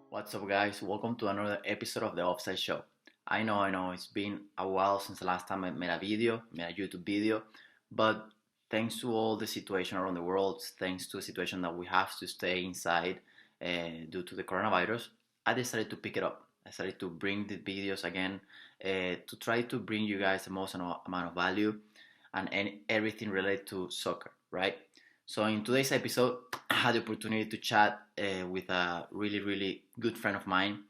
What's up, guys? Welcome to another episode of the Offside Show. I know, it's been a while since the last time I made a YouTube video, but thanks to all the situation around the world, thanks to the situation that we have to stay inside due to the coronavirus, I decided to pick it up. I decided to bring the videos again to try to bring you guys the most amount of value and everything related to soccer, right? So in today's episode, I had the opportunity to chat with a really good friend of mine.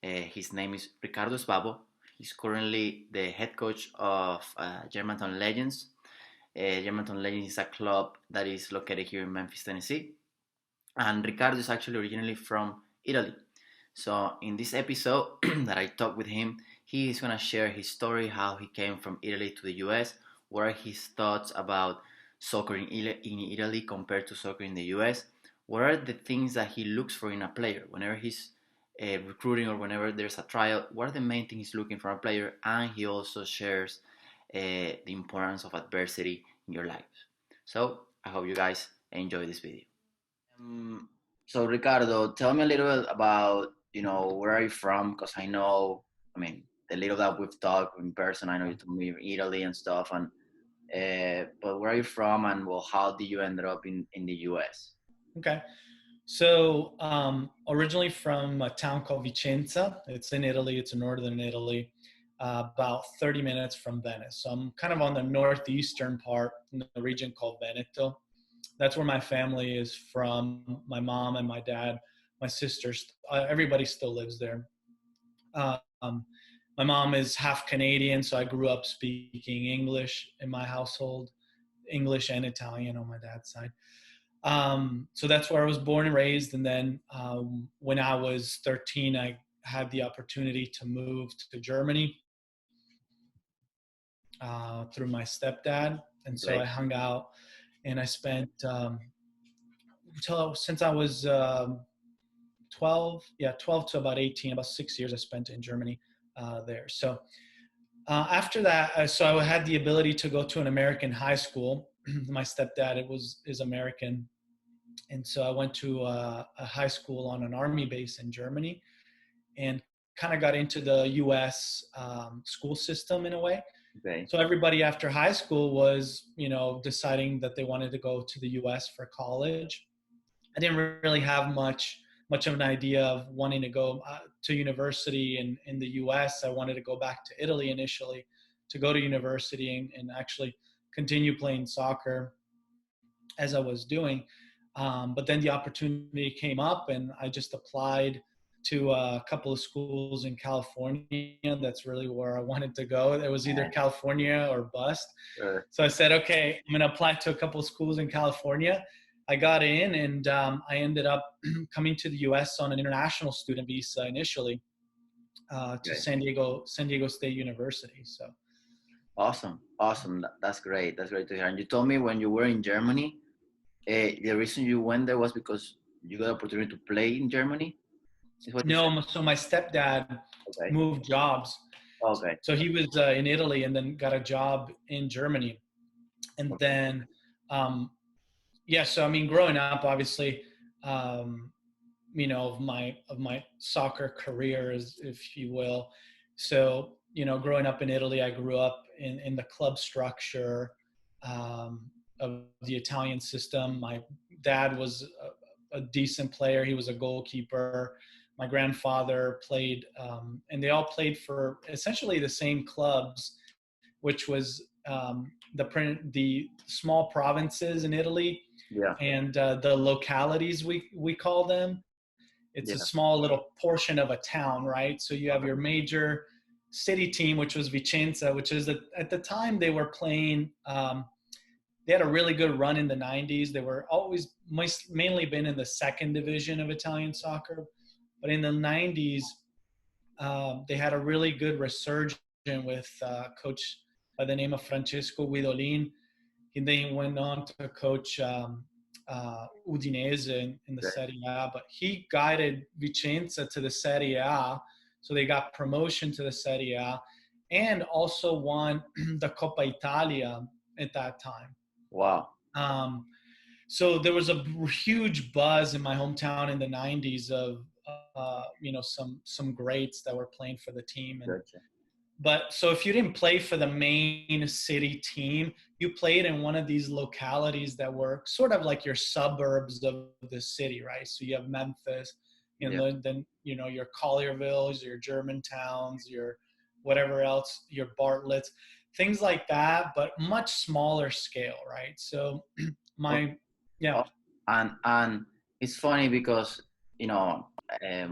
His name is Riccardo Sbabo. He's currently the head coach of Germantown Legends. Germantown Legends is a club that is located here in Memphis, Tennessee. And Riccardo is actually originally from Italy. So in this episode that I talked with him, he is gonna share his story, how he came from Italy to the US, what are his thoughts about soccer in Italy compared to soccer in the US, what are the things that he looks for in a player whenever he's recruiting or whenever there's a tryout, what are the main things he's looking for a player, and he also shares the importance of adversity in your lives. So I hope you guys enjoy this video. Um, so Ricardo, tell me a little bit about, where are you from? Because I mean, the little that we've talked in person, I know you told me you're Italy and stuff, and but where are you from, and well, how did you end up in the US? Okay. So originally from a town called Vicenza. It's in Italy. It's in northern Italy, about 30 minutes from Venice. So I'm kind of on the northeastern part in the region called Veneto. That's where my family is from. My mom and my dad, my sisters, everybody still lives there. Um, my mom is half Canadian, so I grew up speaking English in my household, English and Italian on my dad's side. So that's where I was born and raised. And then when I was 13, I had the opportunity to move to Germany through my stepdad. And so I Great. hung out and I spent since I was 12 to about 18, about 6 years I spent in Germany there. So after that, so I had the ability to go to an American high school. My stepdad is American. And so I went to a high school on an army base in Germany and kind of got into the US school system in a way. Okay. So everybody after high school was, deciding that they wanted to go to the US for college. I didn't really have much of an idea of wanting to go to university in the US. I wanted to go back to Italy initially to go to university and actually continue playing soccer as I was doing. But then the opportunity came up, and I just applied to a couple of schools in California. That's really where I wanted to go. It was either California or bust. Sure. So I said, okay, I'm going to apply to a couple of schools in California. I got in, and I ended up coming to the U.S. on an international student visa initially to Okay. San Diego State University. So Awesome. That's great. That's great to hear. And you told me when you were in Germany, the reason you went there was because you got the opportunity to play in Germany. Is what you said? no, so my stepdad Okay. moved jobs. Okay. So he was in Italy and then got a job in Germany. And Okay. then, yeah, so I mean, growing up, obviously, um, of my soccer career, if you will. So, growing up in Italy, I grew up in the club structure of the Italian system. My dad was a decent player. He was a goalkeeper. My grandfather played, and they all played for essentially the same clubs, which was the small provinces in Italy Yeah. and the localities we call them. It's a Yeah. small little portion of a town, right? So you have your major city team, which was Vicenza, which is at the time they were playing. They had a really good run in the 90s. They were always mainly been in the second division of Italian soccer, but in the 90s they had a really good resurgence with coach by the name of Francesco Guidolin. He then went on to coach Udinese in the Okay. Serie A, but he guided Vicenza to the Serie A, so they got promotion to the Serie A, and also won the Coppa Italia at that time. Wow. Um, so there was a huge buzz in my hometown in the 90s of some greats that were playing for the team. And Gotcha. but so if you didn't play for the main city team, you played in one of these localities that were sort of like your suburbs of the city, right? So you have Memphis, and Yeah. then your Colliervilles, your Germantowns, your whatever else, your Bartletts, things like that, but much smaller scale, right? So Oh, my yeah, oh, and it's funny because you know I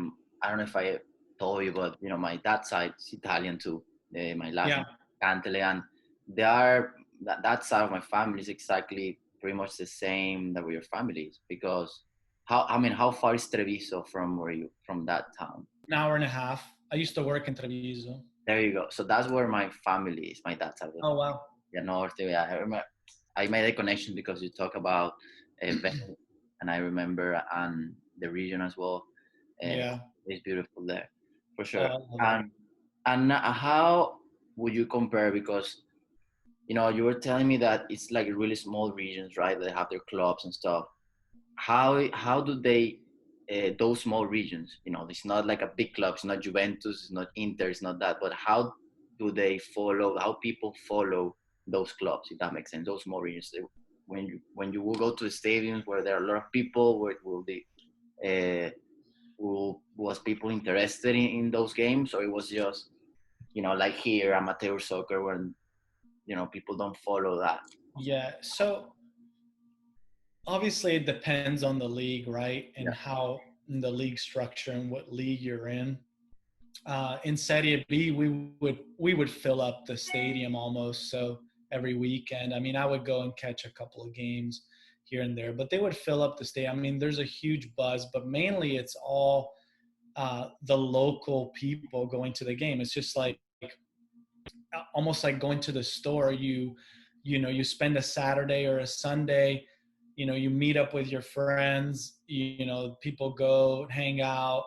don't know if I told you, but my dad's side is Italian too. My last yeah. name is Cantele, and they are that side of my family is exactly pretty much the same that with your family is because how far is Treviso from where you from that town? An hour and a half. I used to work in Treviso. There you go. So that's where my family is. My dad's side of the Oh family. wow. Yeah, north. Yeah, I remember. I made a connection because you talk about Venice, and I remember and the region as well. Uh, Yeah. it's beautiful there, for Oh, sure. I love it. And how would you compare? Because you were telling me that it's like really small regions, right? They have their clubs and stuff. How do they those small regions? It's not like a big club. It's not Juventus. It's not Inter. It's not that. But how do they follow? How people follow those clubs? If that makes sense. Those small regions. When you will go to the stadiums where there are a lot of people, where will the uh, was people interested in those games, or it was just like here amateur soccer when people don't follow that. Yeah. So obviously it depends on the league, right? And Yeah. how the league structure and what league you're in. In Serie B, we would fill up the stadium almost so every weekend. I mean, I would go and catch a couple of games here and there, but they would fill up the stadium. I mean, there's a huge buzz, but mainly it's all the local people going to the game. It's just like almost like going to the store. You spend a Saturday or a Sunday, you meet up with your friends, people go hang out,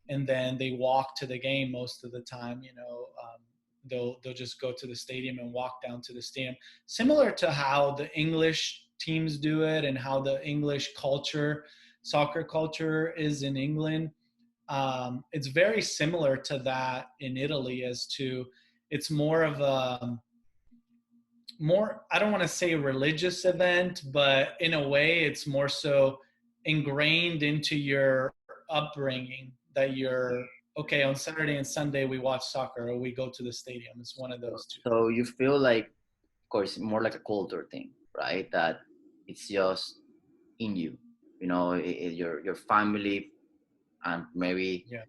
and then they walk to the game most of the time. They'll just go to the stadium and walk down to the stadium, similar to how the English teams do it and how the English culture, soccer culture, is in England. It's very similar to that in Italy, as to it's more of a more, I don't want to say religious event, but in a way it's more so ingrained into your upbringing that you're okay on Saturday and Sunday we watch soccer or we go to the stadium. It's one of So, those two. so you feel like, of course, more like a culture thing, right? That it's just in you, your family and maybe Yeah.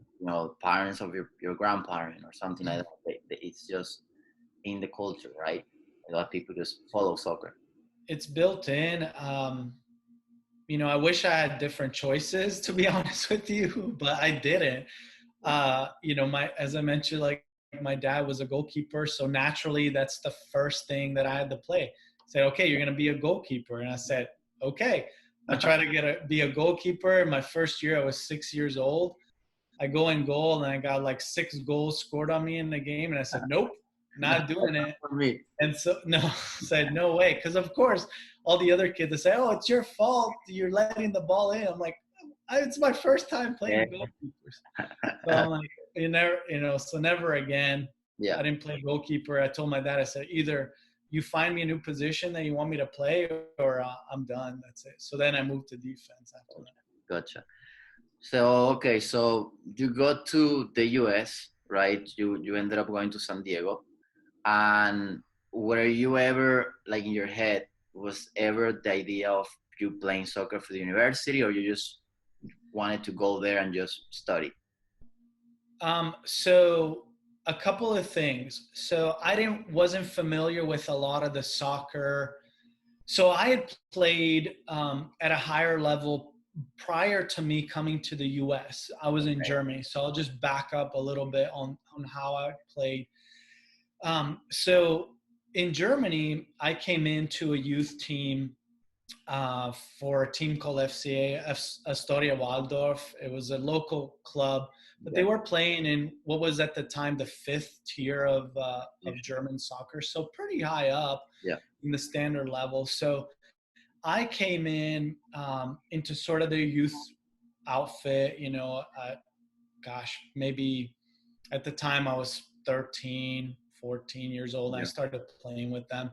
parents of your grandparent or something like that. It's just in the culture, right? A lot of people just follow soccer. It's built in. I wish I had different choices, to be honest with you, but I didn't. My, as I mentioned, like my dad was a goalkeeper, so naturally that's the first thing that I had to play. Said, okay, you're gonna be a goalkeeper, and I said, okay. I tried to be a goalkeeper. In my first year, I was 6 years old. I go in goal, and I got like 6 goals scored on me in the game, and I said, nope, not doing it. For me. And so, no, said, no way. Because, of course, all the other kids, they say, oh, it's your fault. You're letting the ball in. I'm like, it's my first time Yeah. playing goalkeepers. So I'm like, so never again. Yeah. I didn't play goalkeeper. I told my dad, I said, either you find me a new position that you want me to play or I'm done. That's it. So then I moved to defense after that. Gotcha. So okay, so you got to the US, right? You ended up going to San Diego, and were you ever like in your head was ever the idea of you playing soccer for the university, or you just wanted to go there and just study? So a couple of things. So I wasn't familiar with a lot of the soccer. So I had played at a higher level prior to me coming to the U.S. I was in Germany, so I'll just back up a little bit on how I played. So in Germany, I came into a youth team for a team called FCA, Astoria Waldorf. It was a local club, but they Yeah. were playing in what was at the time the fifth tier of German soccer, so pretty high up Yeah. in the standard level. So I came in into sort of the youth outfit, gosh, maybe at the time I was 13, 14 years old. And I Yeah. started playing with them.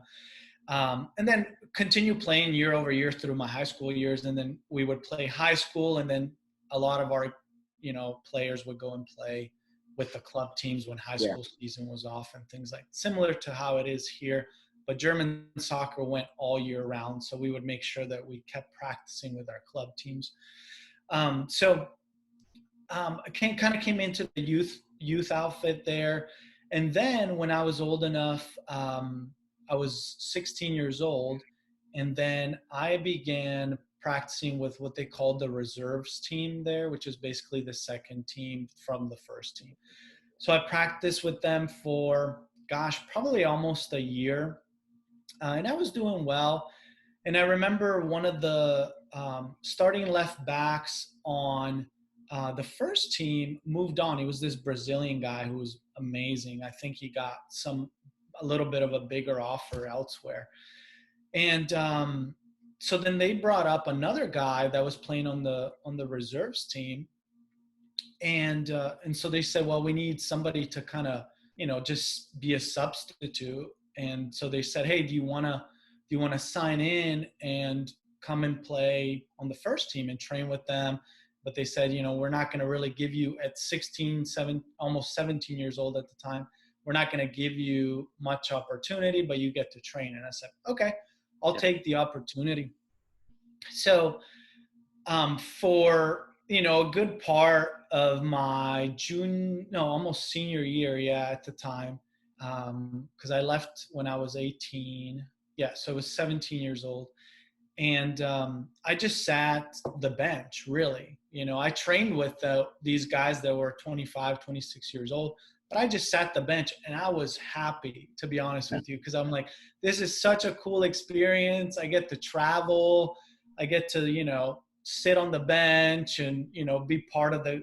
And then continue playing year over year through my high school years. And then we would play high school. And then a lot of our, players would go and play with the club teams when high Yeah. school season was off and things like similar to how it is here. But German soccer went all year round. So we would make sure that we kept practicing with our club teams. I kind of came into the youth outfit there. And then when I was old enough, I was 16 years old. And then I began practicing with what they called the reserves team there, which is basically the second team from the first team. So I practiced with them for, gosh, probably almost a year. And I was doing well. And I remember one of the starting left backs on the first team moved on. He was this Brazilian guy who was amazing. I think he got a little bit of a bigger offer elsewhere. And so then they brought up another guy that was playing on the reserves team. And so they said, well, we need somebody to kind of, just be a substitute. And so they said, hey, do you want to sign in and come and play on the first team and train with them? But they said, we're not going to really give you at 16, almost 17 years old at the time. We're not going to give you much opportunity, but you get to train. And I said, okay, I'll take the opportunity. So for, a good part of my almost senior year, at the time, because I left when I was 18. Yeah, so I was 17 years old. And I just sat the bench, really. I trained with these guys that were 25, 26 years old, but I just sat the bench and I was happy, to be honest with you, because I'm like, this is such a cool experience. I get to travel. I get to, sit on the bench and, be part of the,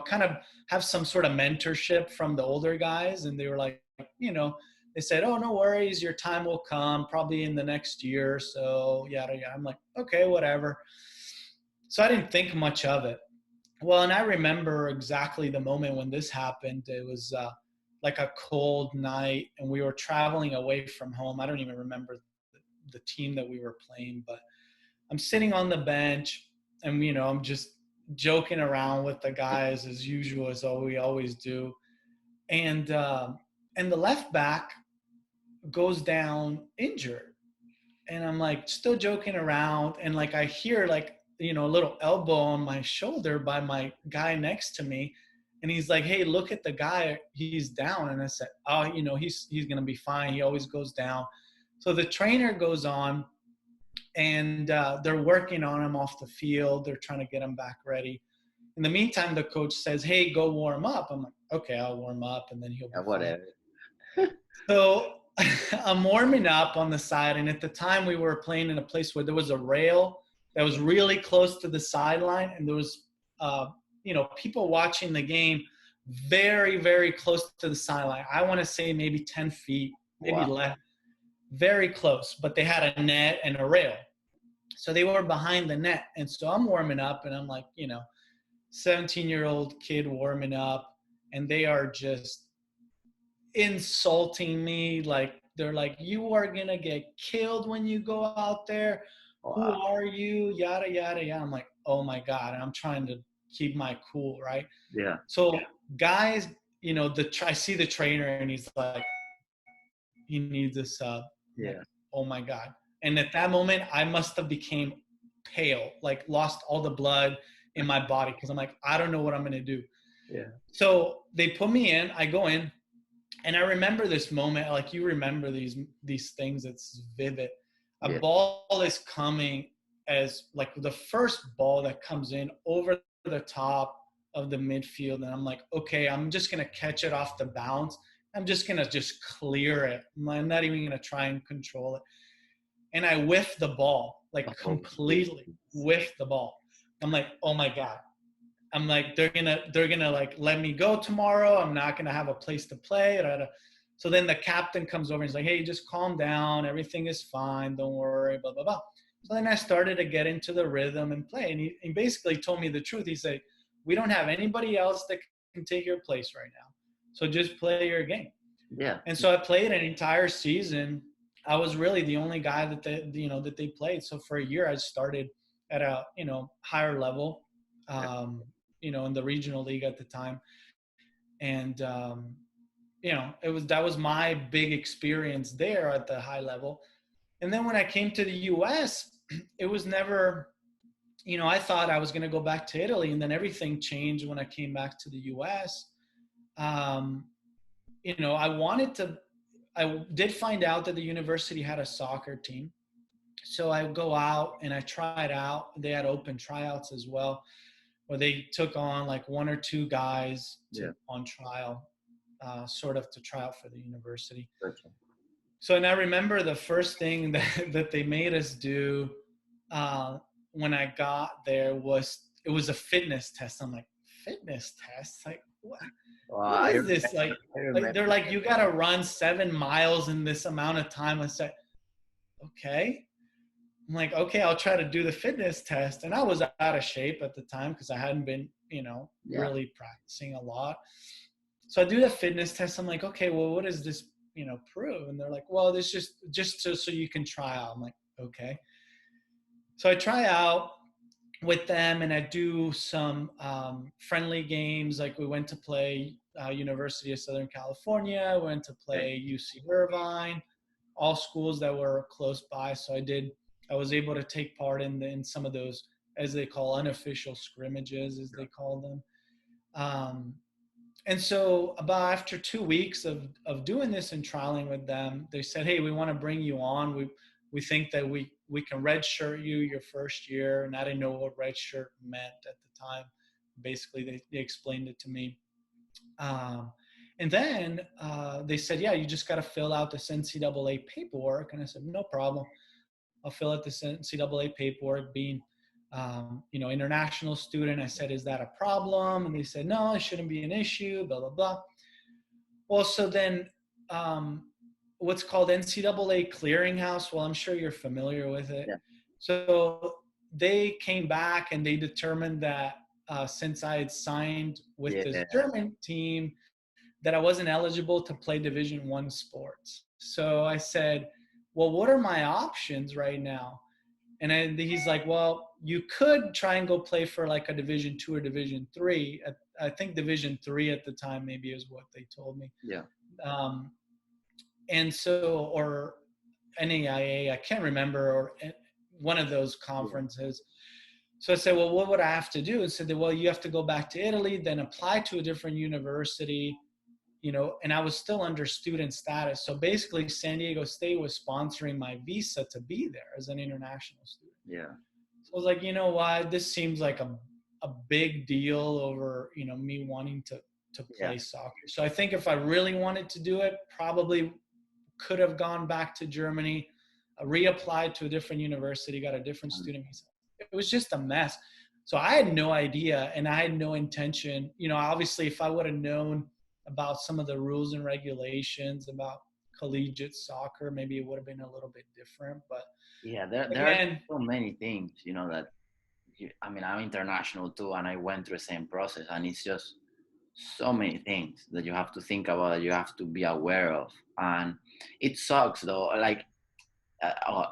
kind of have some sort of mentorship from the older guys. And they were like, they said, oh, no worries, your time will come probably in the next year or so, yada, yada. I'm like, okay, whatever. So I didn't think much of it. Well, and I remember exactly the moment when this happened. It was like a cold night, and we were traveling away from home. I don't even remember the team that we were playing, but I'm sitting on the bench, and, I'm just joking around with the guys as usual, as we always do. And the left back goes down injured. And I'm like still joking around. And like I hear like, a little elbow on my shoulder by my guy next to me. And he's like, hey, look at the guy. He's down. And I said, oh, he's going to be fine. He always goes down. So the trainer goes on and they're working on him off the field. They're trying to get him back ready. In the meantime, the coach says, hey, go warm up. I'm like, okay, I'll warm up and then he'll be whatever. So I'm warming up on the side. And at the time we were playing in a place where there was a rail that was really close to the sideline. And there was, people watching the game very, very close to the sideline. I want to say maybe 10 feet, maybe less, very close. But they had a net and a rail. So they were behind the net. And so I'm warming up and I'm like, 17-year-old kid warming up. And they are just insulting me. Like, they're like, you are going to get killed when you go out there. Wow. Who are you? Yada, yada, yada. I'm like, oh my God. And I'm trying to keep my cool, right? Yeah. So guys, I see the trainer and he's like, he needs a sub. Yeah. Like, oh my God. And at that moment, I must have became pale, like lost all the blood in my body. Cause I'm like, I don't know what I'm going to do. Yeah. So they put me in, I go in, and I remember this moment, like you remember these things. It's vivid. A ball is coming as like the first ball that comes in over the top of the midfield. And I'm like, okay, I'm just going to catch it off the bounce. I'm just going to just clear it. I'm not even going to try and control it. And I whiff the ball, like completely whiff the ball. I'm like, oh my God. I'm like, they're gonna like let me go tomorrow. I'm not gonna have a place to play. So then the captain comes over and he's like, hey, just calm down. Everything is fine. Don't worry, blah, blah, blah. So then I started to get into the rhythm and play. And he basically told me the truth. He said, we don't have anybody else that can take your place right now. So just play your game. Yeah. And so I played an entire season. I was really the only guy that they played. So for a year, I started at a, higher level, in the regional league at the time. And, that was my big experience there at the high level. And then when I came to the US, it was never, I thought I was going to go back to Italy, and then everything changed when I came back to the US. Um, I did find out that the university had a soccer team. So I would go out and I tried out. They had open tryouts as well, where they took on like one or two guys Yeah. on trial, sort of to try out for the university. Gotcha. So, and I remember the first thing that they made us do when I got there it was a fitness test. I'm like, fitness test? Like, what is this? Like they're like, you got to run 7 miles in this amount of time. I said, okay. I'm like, okay, I'll try to do the fitness test. And I was out of shape at the time because I hadn't been, really practicing a lot. So I do the fitness test. I'm like, okay, well, what does this, prove? And they're like, well, this just so you can try out. I'm like, okay. So I try out with them and I do some friendly games. Like we went to play University of Southern California, went to play UC Irvine, all schools that were close by. So I was able to take part in some of those, as they call, unofficial scrimmages, as they call them. And so about after 2 weeks of doing this and trialing with them, they said, hey, we want to bring you on. We think that we can redshirt you your first year. And I didn't know what redshirt meant at the time. Basically, they explained it to me. And then they said, yeah, you just got to fill out this NCAA paperwork. And I said, no problem. I'll fill out this NCAA paperwork. Being, international student, I said, is that a problem? And they said, no, it shouldn't be an issue, blah, blah, blah. Well, so then what's called NCAA Clearinghouse, well, I'm sure you're familiar with it. Yeah. So they came back and they determined that since I had signed with this German team, that I wasn't eligible to play Division I sports. So I said, well, what are my options right now? And he's like, well, you could try and go play for like a Division II or Division III. I think Division III at the time maybe is what they told me. Yeah. And so, or NAIA, I can't remember, or one of those conferences. So I said, well, what would I have to do? And said, well, you have to go back to Italy, then apply to a different university, and I was still under student status. So basically San Diego State was sponsoring my visa to be there as an international student. Yeah. So I was like, you know what, this seems like a big deal over, me wanting to play soccer. So I think if I really wanted to do it, probably could have gone back to Germany, reapplied to a different university, got a different student visa. It was just a mess. So I had no idea, and I had no intention. Obviously, if I would have known about some of the rules and regulations about collegiate soccer, maybe it would have been a little bit different. But yeah, there are so many things, that I'm international too, and I went through the same process, and it's just so many things that you have to think about, that you have to be aware of. And it sucks though. Like,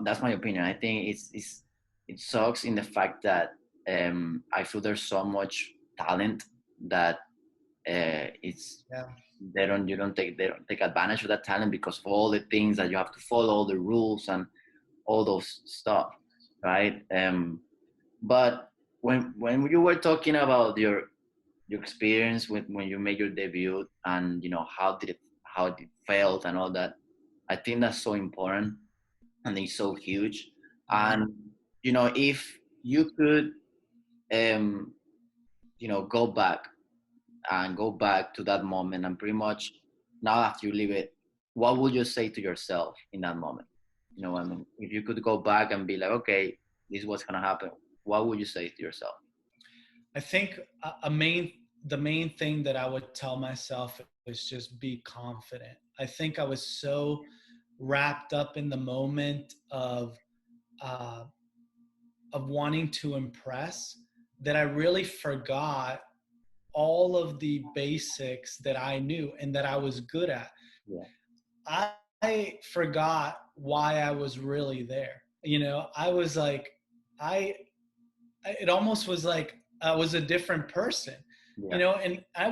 that's my opinion. I think it sucks in the fact that I feel there's so much talent that they don't take advantage of that talent because of all the things that you have to follow, all the rules and all those stuff, right? But when you were talking about your experience when you made your debut, and how it felt and all that, I think that's so important and it's so huge. And if you could go back to that moment, and pretty much now after you leave it, what would you say to yourself in that moment? If you could go back and be like, okay, this is what's gonna happen, what would you say to yourself? I think the main thing that I would tell myself is just be confident. I think I was so wrapped up in the moment of wanting to impress that I really forgot all of the basics that I knew and that I was good at, Yeah. I forgot why I was really there. You know, I was like, I, it almost was like I was a different person, you Yeah. know, and I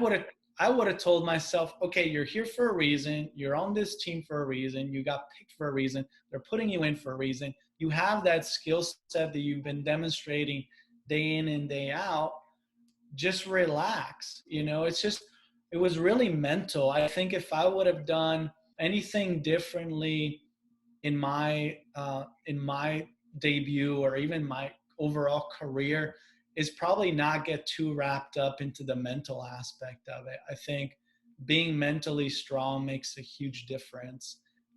would have told myself, okay, you're here for a reason. You're on this team for a reason. You got picked for a reason. They're putting you in for a reason. You have that skill set that you've been demonstrating day in and day out. Just relax. You know, it's just, it was really mental. I think if I would have done anything differently in my debut or even my overall career, is probably not get too wrapped up into the mental aspect of it. I think being mentally strong makes a huge difference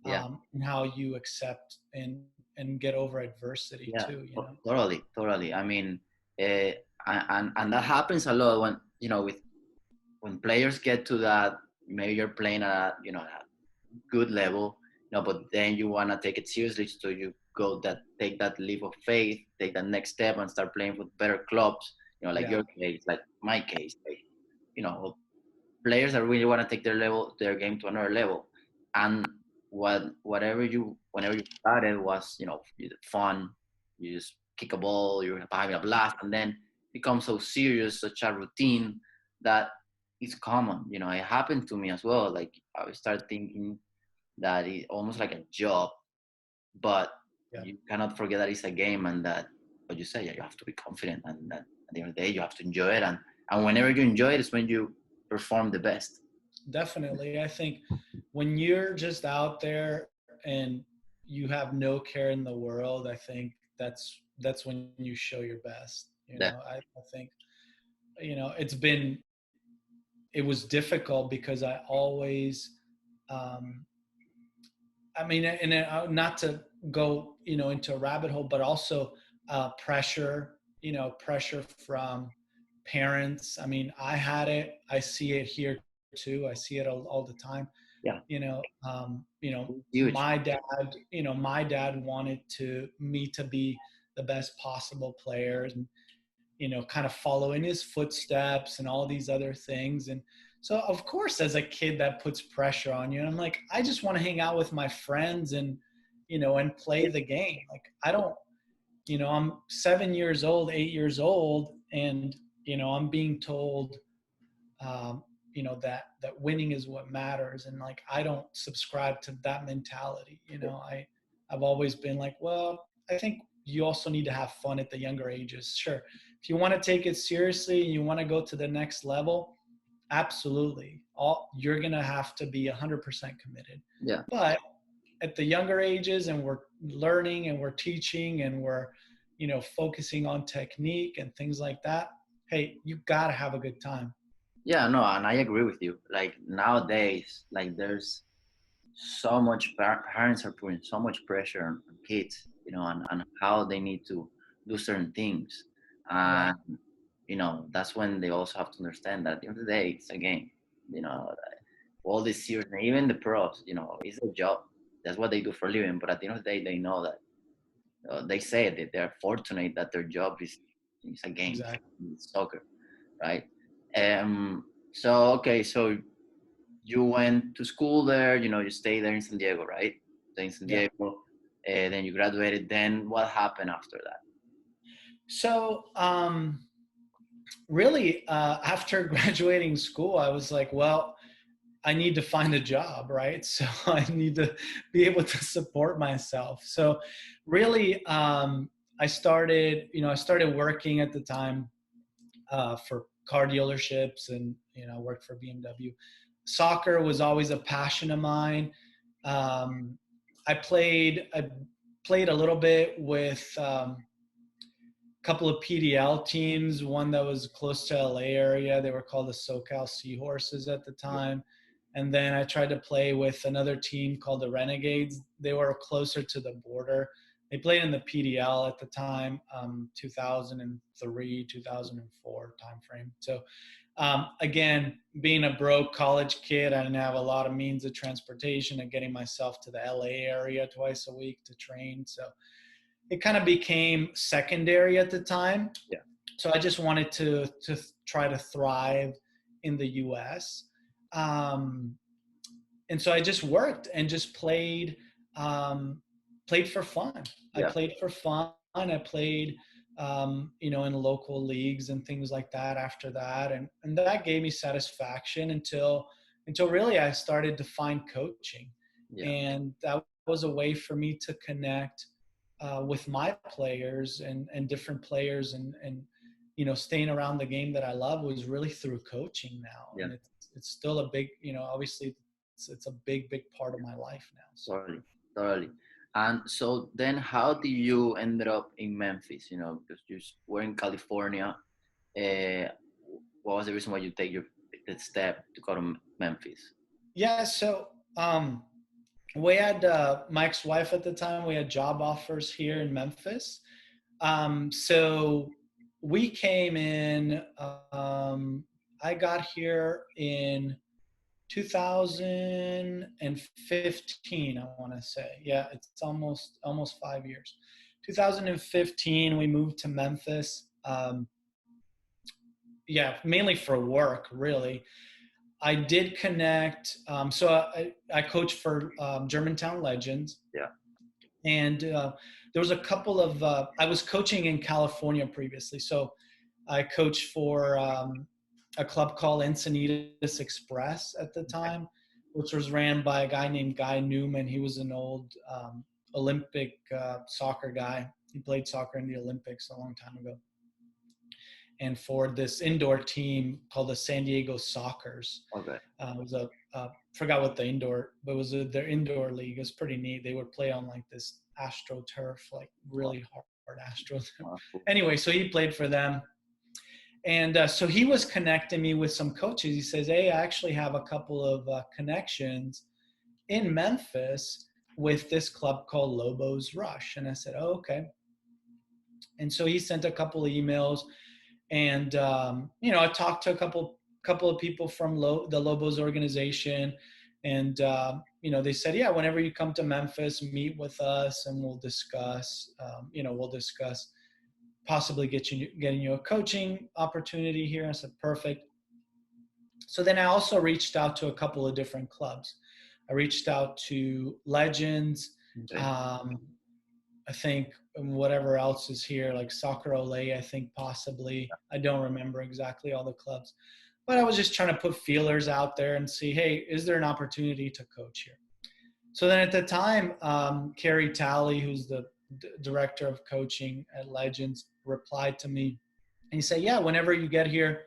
Yeah. in how you accept and get over adversity Yeah. too. You know. Totally. Totally. I mean, uh, and that happens a lot when, with when players get to that, maybe you're playing at a, a good level, but then you want to take it seriously, so you take that leap of faith, take that next step, and start playing with better clubs. Like Yeah. your case, like my case, like, players that really want to take their game to another level, and whenever you started was, fun. You just kick a ball, you're having a blast, and then it becomes so serious, such a routine, that it's common. It happened to me as well. Like, I start thinking that it's almost like a job, but Yeah. you cannot forget that it's a game, and that what you say, yeah, you have to be confident, and that at the end of the day you have to enjoy it, and whenever you enjoy it is when you perform the best. Definitely. I think when you're just out there and you have no care in the world, I think that's when you show your best. You Yeah, know, I think, you know, it was difficult because I always, um, I mean, and not to go, you know, into a rabbit hole, but also pressure, you know, pressure from parents. I mean, I had it. I see it here too. I see it all the time. yeah, You know, it's huge. my dad wanted me to be the best possible player, and you know, kind of follow in his footsteps and all these other things. And so, of course, as a kid, that puts pressure on you. And I'm like, I just want to hang out with my friends and, you know, and play the game. Like, I don't, you know, I'm 7 years old, 8 years old, and, you know, I'm being told, you know, that winning is what matters. And like, I don't subscribe to that mentality. You know, I've always been like, well, I think you also need to have fun at the younger ages. Sure, if you want to take it seriously and you want to go to the next level, absolutely, all you're gonna have to be 100% committed. Yeah, But at the younger ages, and we're learning and we're teaching and we're, you know, focusing on technique and things like that, hey, you gotta have a good time. yeah, no, and I agree with you. Like, nowadays, like, there's so much, parents are putting so much pressure on kids, and how they need to do certain things, Yeah. and that's when they also have to understand that at the end of the day it's a game. you know all these years, and even the pros, it's a job. That's what they do for a living, but at the end of the day they know that, they say that they're fortunate that their job is a game. Exactly. It's soccer, right? So, okay, so you went to school there, you stayed there in San Diego, right? Stayed in San Yeah. Diego, then you graduated. Then what happened after that? So, really, after graduating school, I was like, well, I need to find a job, right? So I need to be able to support myself. So, really, I started working at the time for car dealerships, and you know, worked for BMW. Soccer was always a passion of mine. Um, I played a little bit with couple of PDL teams, one that was close to LA area. They were called the SoCal Seahorses at the time. And then I tried to play with another team called the Renegades. They were closer to the border. They played in the PDL at the time, 2003, 2004 timeframe. So again, being a broke college kid, I didn't have a lot of means of transportation and getting myself to the LA area twice a week to train. So it kind of became secondary at the time. Yeah. So I just wanted to try to thrive in the US. And so I just worked and just played for fun. I Yeah. played for fun. I played, in local leagues and things like that after that. And that gave me satisfaction until really I started to find coaching. Yeah. And that was a way for me to connect with my players and different players and staying around the game that I love was really through coaching now. Yeah. And it's still a big, obviously it's a big part of my life now. So. Totally. Totally. And so then how did you ended up in Memphis? Because you were in California. Uh, what was the reason why you take the step to go to Memphis? Yeah, so we had my ex-wife at the time. We had job offers here in Memphis. So we came in. I got here in 2015. I want to say, yeah, it's almost 5 years. 2015, we moved to Memphis. Yeah, mainly for work, really. I did connect. So I coach for Germantown Legends. Yeah. And there was a couple of, I was coaching in California previously. So I coached for a club called Encinitas Express at the time, which was ran by a guy named Guy Newman. He was an old Olympic soccer guy. He played soccer in the Olympics a long time ago. And for this indoor team called the San Diego Sockers. Okay. It was forgot what the indoor, but it was their indoor league. It was pretty neat. They would play on like this AstroTurf, like really hard AstroTurf. Cool. Anyway, so he played for them. And so he was connecting me with some coaches. He says, hey, I actually have a couple of connections in Memphis with this club called Lobos Rush. And I said, oh, okay. And so he sent a couple of emails. And, I talked to a couple of people from the Lobos organization. And, they said, yeah, whenever you come to Memphis, meet with us and we'll discuss, possibly getting you a coaching opportunity here. I said, perfect. So then I also reached out to a couple of different clubs. I reached out to Legends. Okay. I think whatever else is here, like Soccer Olay, I think possibly. I don't remember exactly all the clubs. But I was just trying to put feelers out there and see, hey, is there an opportunity to coach here? So then at the time, Carrie Talley, who's the director of coaching at Legends, replied to me. And he said, yeah, whenever you get here,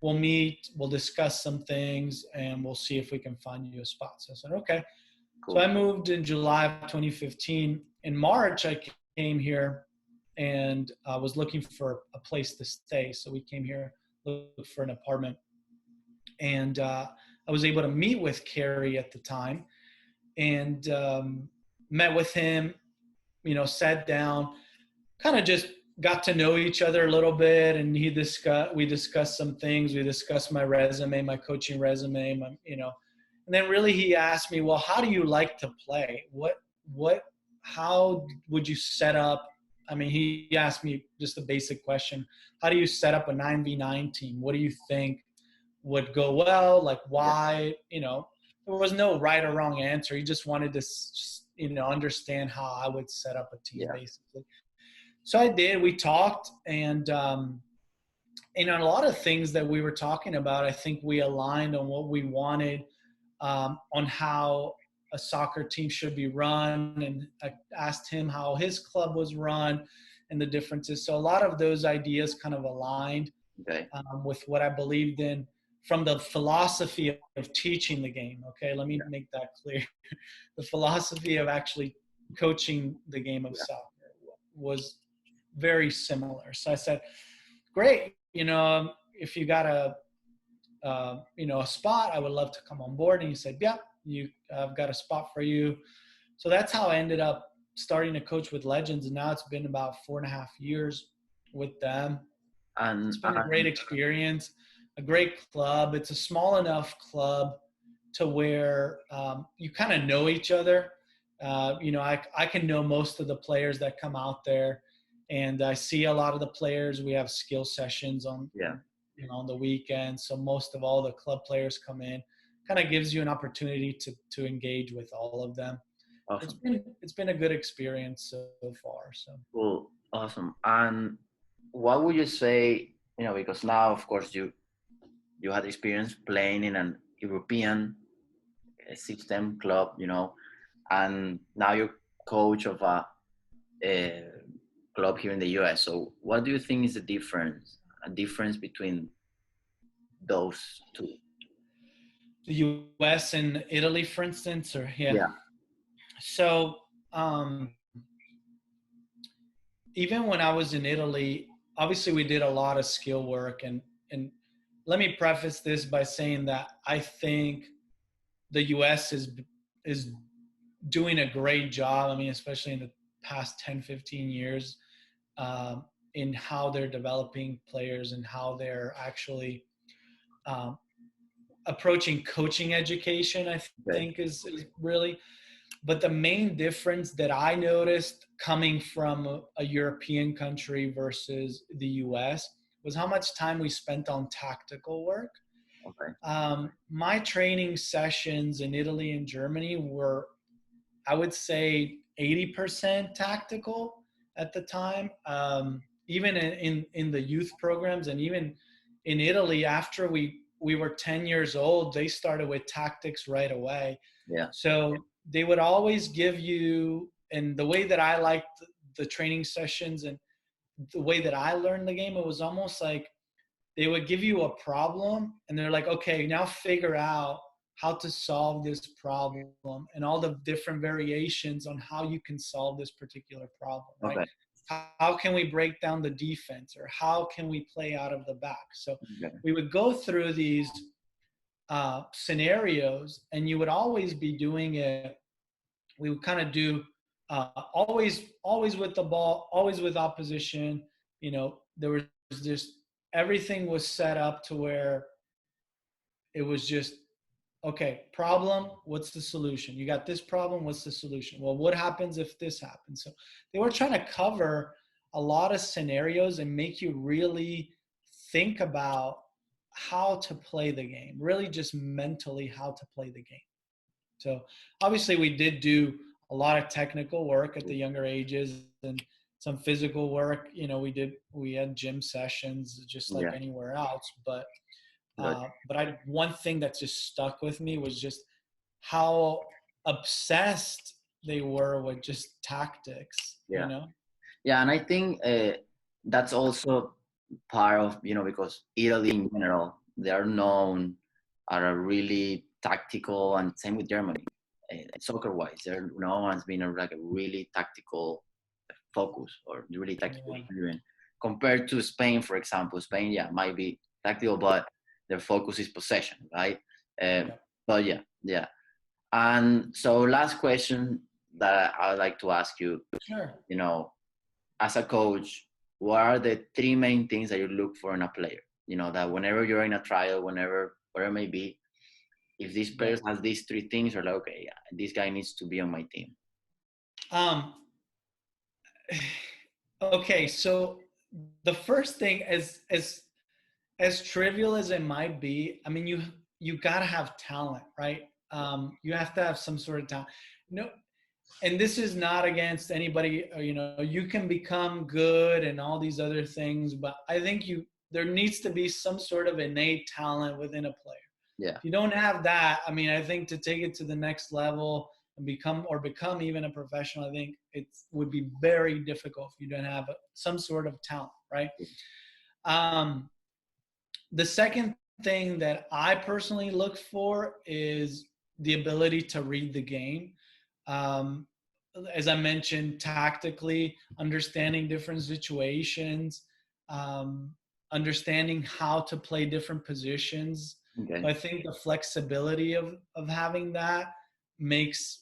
we'll meet, we'll discuss some things, and we'll see if we can find you a spot. So I said, okay. Cool. So I moved in July of 2015. In March, I came here and I was looking for a place to stay. So we came here, looked for an apartment. And I was able to meet with Kerry at the time and met with him, sat down, kind of just got to know each other a little bit. And we discussed some things. We discussed my resume, my coaching resume, and then really he asked me, well, how do you like to play? How would you set up? I mean, he asked me just a basic question. How do you set up a 9v9 team? What do you think would go well? Like why, there was no right or wrong answer. He just wanted to, understand how I would set up a team basically. So I did, we talked and a lot of things that we were talking about, I think we aligned on what we wanted, on how a soccer team should be run. And I asked him how his club was run and the differences. So a lot of those ideas kind of aligned with what I believed in from the philosophy of teaching the game. Okay, let me make that clear. The philosophy of actually coaching the game of soccer was very similar. So I said, great, if you got a spot, I would love to come on board. And he said, yeah, I've got a spot for you. So that's how I ended up starting to coach with Legends. And now it's been about 4.5 years with them. And it's been a great experience, a great club. It's a small enough club to where you kind of know each other. I can know most of the players that come out there, and I see a lot of the players. We have skill sessions on on the weekends. So most of all the club players come in. Kind of gives you an opportunity to engage with all of them. Awesome. It's been a good experience so far. So Cool. Awesome. And what would you say, because now, of course, you had experience playing in an European system club, and now you're coach of a club here in the US. So what do you think is a difference between those two? the U.S. and Italy, for instance, or yeah. Yeah. So even when I was in Italy, obviously we did a lot of skill work, and let me preface this by saying that I think the U.S. is doing a great job. I mean, especially in the past 10, 15 years, in how they're developing players and how they're actually um, approaching coaching education. I Okay. think is really. But the main difference that I noticed coming from a European country versus the US was how much time we spent on tactical work. Okay. My training sessions in Italy and Germany were, I would say, 80% tactical at the time. Even in the youth programs, and even in Italy, after we were 10 years old, they started with tactics right away. Yeah. So they would always give you, and the way that I liked the training sessions and the way that I learned the game, it was almost like they would give you a problem and they're like, okay, now figure out how to solve this problem and all the different variations on how you can solve this particular problem, right? Okay. How can we break down the defense, or how can we play out of the back? So Okay. we would go through these scenarios, and you would always be doing it. We would kind of do always with the ball, always with opposition. There was just everything was set up to where it was just, okay, problem, what's the solution? You got this problem, what's the solution? Well, what happens if this happens? So they were trying to cover a lot of scenarios and make you really think about how to play the game, really just mentally how to play the game. So obviously we did do a lot of technical work at the younger ages and some physical work. We had gym sessions just like Yeah. anywhere else, but Good. one thing that just stuck with me was just how obsessed they were with just tactics, Yeah. Yeah, and I think that's also part of, because Italy in general, they are known are a really tactical, and same with Germany. Soccer wise, they're known as being like a really tactical focus, or really tactical Yeah. driven, compared to Spain, for example. Spain, yeah, might be tactical, but their focus is possession, right? Yeah. But yeah. And so, last question that I'd like to ask you, Sure. as a coach, what are the three main things that you look for in a player? That whenever you're in a trial, whenever, whatever it may be, if this Yeah. player has these three things, you're like, okay, yeah, this guy needs to be on my team. Um, okay, so the first thing, as trivial as it might be, I mean, you gotta have talent, right? You have to have some sort of talent. No, and this is not against anybody. You can become good and all these other things, but I think there needs to be some sort of innate talent within a player. Yeah. If you don't have that, I mean, I think to take it to the next level and become even a professional, I think it would be very difficult if you don't have some sort of talent, right? Um, the second thing that I personally look for is the ability to read the game. Um, as I mentioned, tactically, understanding different situations, um, understanding how to play different positions. Okay. So I think the flexibility of having that makes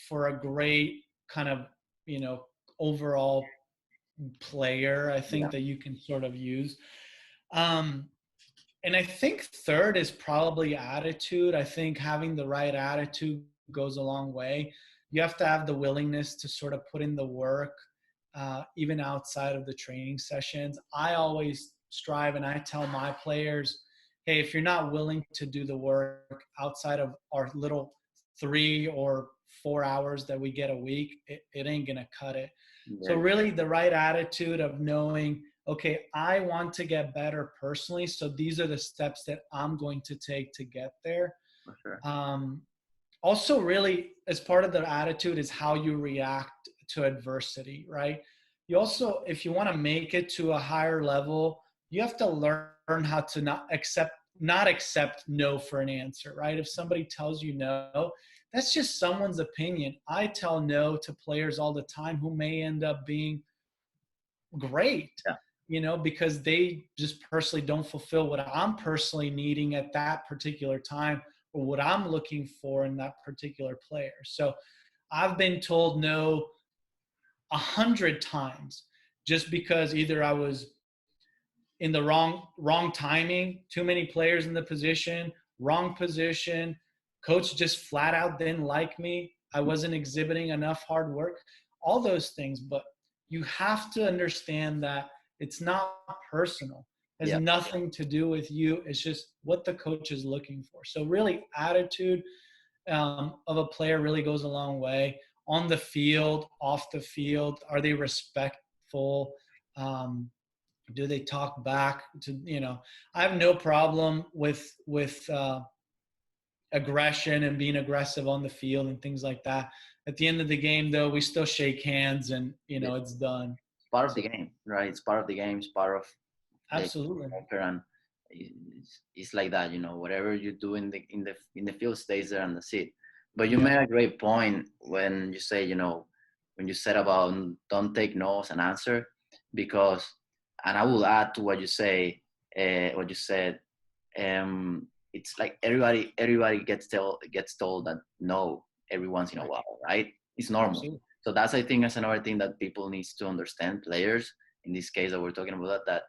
for a great kind of, overall player, I Yeah. think that you can sort of use. Um, and I think third is probably attitude. I think having the right attitude goes a long way. You have to have the willingness to sort of put in the work, even outside of the training sessions. I always strive and I tell my players, hey, if you're not willing to do the work outside of our little 3 or 4 hours that we get a week, it ain't gonna cut it. So Yeah, really the right attitude of knowing, okay, I want to get better personally, so these are the steps that I'm going to take to get there. for sure. um, Also really as part of the attitude is how you react to adversity, right? You also, if you want to make it to a higher level, you have to learn how to not accept no for an answer, right? If somebody tells you no, that's just someone's opinion. I tell no to players all the time who may end up being great, Yeah, because they just personally don't fulfill what I'm personally needing at that particular time or what I'm looking for in that particular player. So I've been told no 100 times just because either I was in the wrong timing, too many players in the position, wrong position, coach just flat out didn't like me, I wasn't exhibiting enough hard work, all those things. But you have to understand that it's not personal. It has yeah, nothing to do with you. It's just what the coach is looking for. So really attitude of a player really goes a long way. On the field, off the field, are they respectful? um, do they talk back to, I have no problem with aggression and being aggressive on the field and things like that. At the end of the game though, we still shake hands and yeah. it's done. It's part of the So game, right? It's part of the game. It's part of the absolutely. poker, and it's like that. Whatever you do in the field stays there and that's it. But you Yeah, made a great point when you say, when you said about don't take no as an answer, because, and I will add to what you say, what you said. It's like everybody gets told that no every once in a right. while, right? It's normal. Absolutely. So that's, I think, that's another thing that people needs to understand. Players, in this case that we're talking about, that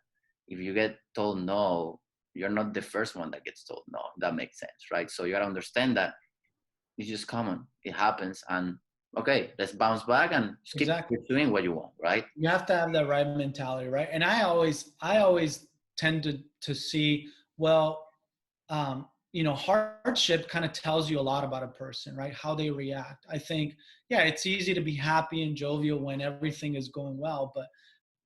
if you get told no, you're not the first one that gets told no. That makes sense, right? So you gotta understand that it's just common. It happens, and okay, let's bounce back and just keep Exactly. pursuing what you want, right? You have to have that right mentality, right? And I always tend to see, well, hardship kind of tells you a lot about a person, right? How they react. I think, yeah, it's easy to be happy and jovial when everything is going well, but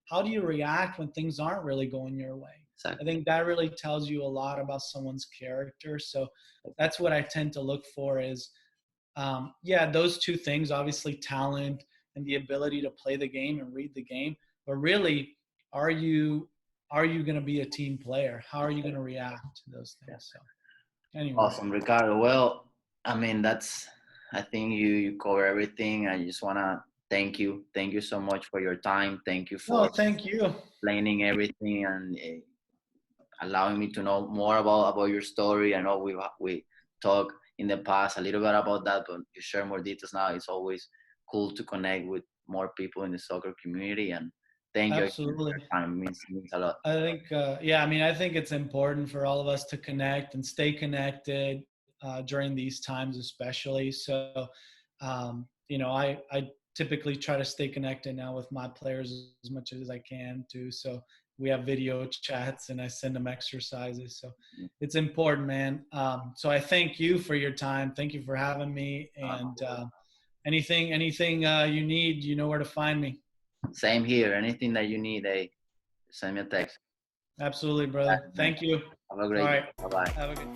how do you react when things aren't really going your way? I Exactly. think that really tells you a lot about someone's character. So that's what I tend to look for is, yeah, those two things, obviously talent and the ability to play the game and read the game, but really, are you are you going to be a team player? How are you going to react to those Yeah. things? So anyway, Awesome, Ricardo. Well, I mean, I think you cover everything. I just wanna thank you so much for your time. Thank you no, for thank you. explaining everything, and allowing me to know more about your story. I know we talked in the past a little bit about that, but you share more details now. It's always cool to connect with more people in the soccer community. And thank you again for Absolutely. your time. It means a lot. I think, yeah, I mean, I think it's important for all of us to connect and stay connected during these times, especially. So, I typically try to stay connected now with my players as much as I can too. So we have video chats and I send them exercises. So it's important, man. So I thank you for your time. Thank you for having me. And anything you need, you know where to find me. Same here. Anything that you need, send me a text. Absolutely, brother. Man. Thank you. Have a All great day. right. Bye bye. Have a good